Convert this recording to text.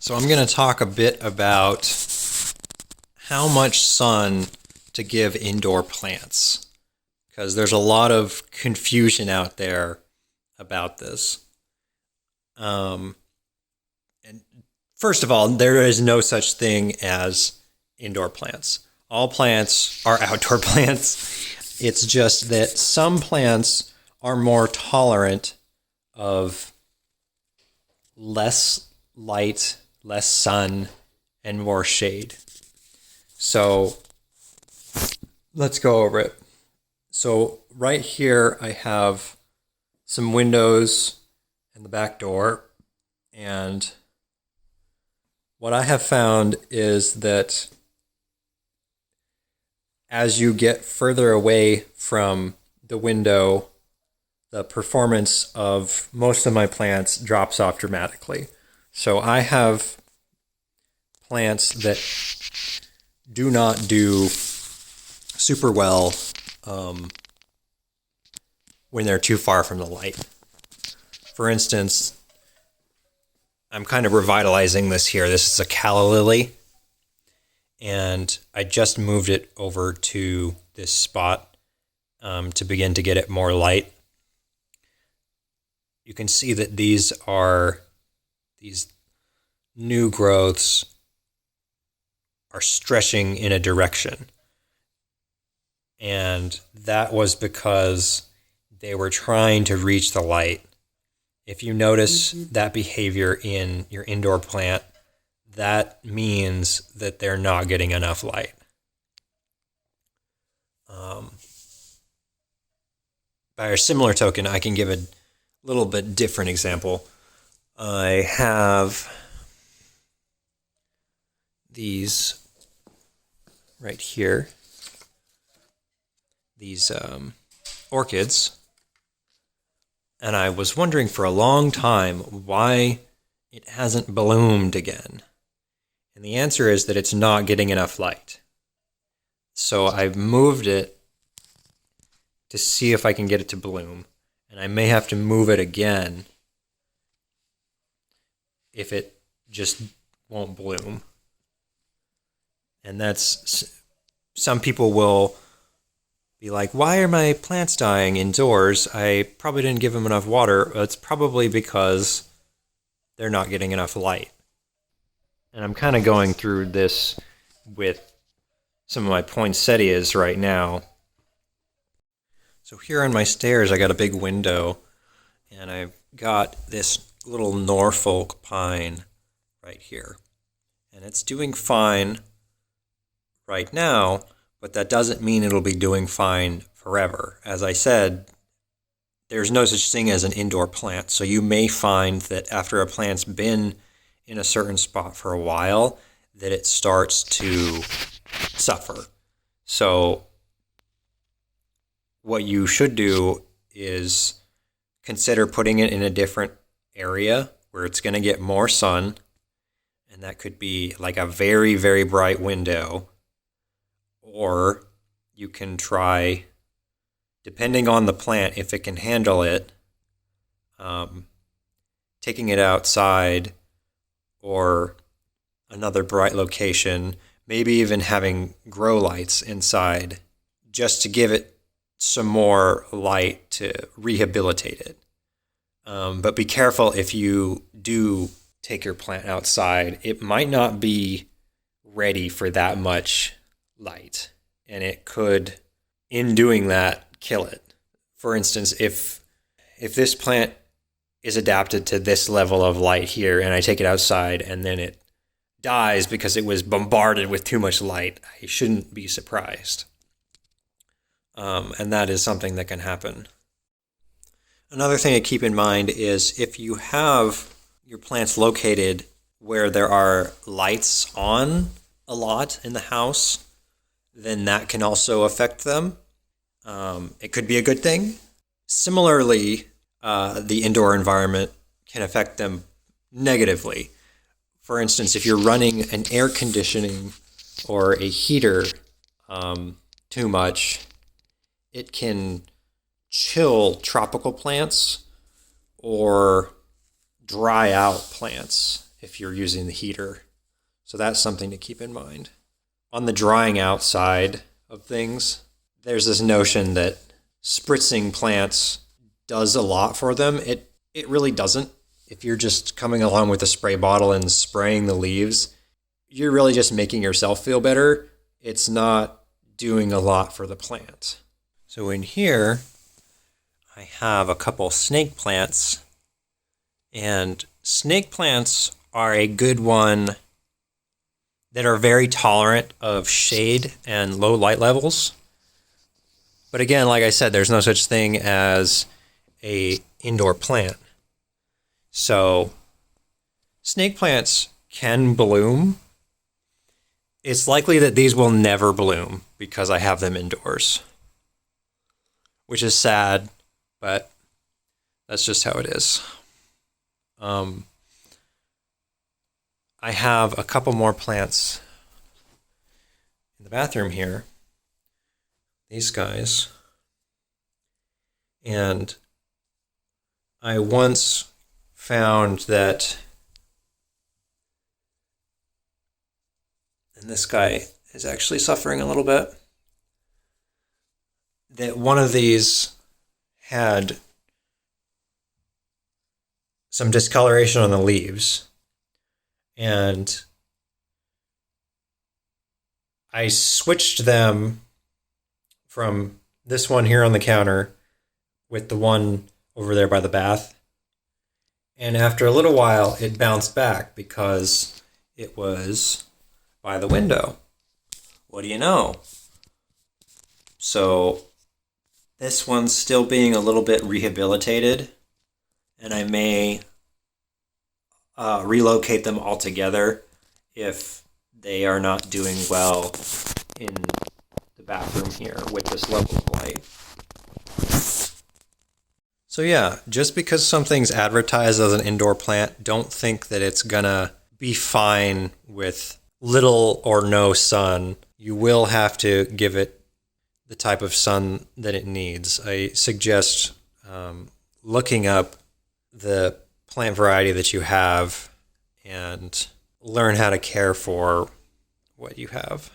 So I'm going to talk a bit about how much sun to give indoor plants, because there's a lot of confusion out there about this. And first of all, there is no such thing as indoor plants. All plants are outdoor plants. It's just that some plants are more tolerant of less light, less sun, and more shade. So let's go over it. So right here I have some windows and the back door, and what I have found is that as you get further away from the window, the performance of most of my plants drops off dramatically. So I have plants that do not do super well when they're too far from the light. For instance, I'm kind of revitalizing this here. This is a calla lily, and I just moved it over to this spot to begin to get it more light. You can see that these new growths are stretching in a direction. And that was because they were trying to reach the light. If you notice that behavior in your indoor plant, that means that they're not getting enough light. By a similar token, I can give a little bit different example. I have these right here, these orchids, and I was wondering for a long time why it hasn't bloomed again. And the answer is that it's not getting enough light. So I've moved it to see if I can get it to bloom, and I may have to move it again if it just won't bloom. And that's, some people will be like, why are my plants dying indoors? I probably didn't give them enough water. It's probably because they're not getting enough light. And I'm kind of going through this with some of my poinsettias right now. So here on my stairs, I got a big window, and I've got this little Norfolk pine right here. And it's doing fine right now, but that doesn't mean it'll be doing fine forever. As I said, there's no such thing as an indoor plant. So you may find that after a plant's been in a certain spot for a while, that it starts to suffer. So what you should do is consider putting it in a different area where it's going to get more sun. And that could be like a very, very bright window. Or you can try, depending on the plant, if it can handle it, taking it outside or another bright location, maybe even having grow lights inside just to give it some more light to rehabilitate it. But be careful if you do take your plant outside. It might not be ready for that much light, and it could, in doing that, kill it. For instance, if this plant is adapted to this level of light here, and I take it outside and then it dies because it was bombarded with too much light, I shouldn't be surprised. And that is something that can happen. Another thing to keep in mind is if you have your plants located where there are lights on a lot in the house, then that can also affect them. It could be a good thing. Similarly, the indoor environment can affect them negatively. For instance, if you're running an air conditioning or a heater too much, it can chill tropical plants or dry out plants. if you're using the heater. So that's something to keep in mind. On the drying out side of things, there's this notion that spritzing plants does a lot for them. It really doesn't. If you're just coming along with a spray bottle and spraying the leaves, you're really just making yourself feel better. It's not doing a lot for the plant. So in here, I have a couple snake plants, and snake plants are a good one that are very tolerant of shade and low light levels. But again, like I said, there's no such thing as a indoor plant. So snake plants can bloom. It's likely that these will never bloom because I have them indoors, which is sad, but that's just how it is. I have a couple more plants in the bathroom here. These guys. And I once found that, and this guy is actually suffering a little bit, that one of these had some discoloration on the leaves. And I switched them from this one here on the counter with the one over there by the bath. And after a little while, it bounced back because it was by the window. What do you know? So this one's still being a little bit rehabilitated, and I may relocate them altogether if they are not doing well in the bathroom here with this level of light. So yeah, just because something's advertised as an indoor plant, don't think that it's gonna be fine with little or no sun. You will have to give it the type of sun that it needs. I suggest looking up the plant variety that you have and learn how to care for what you have.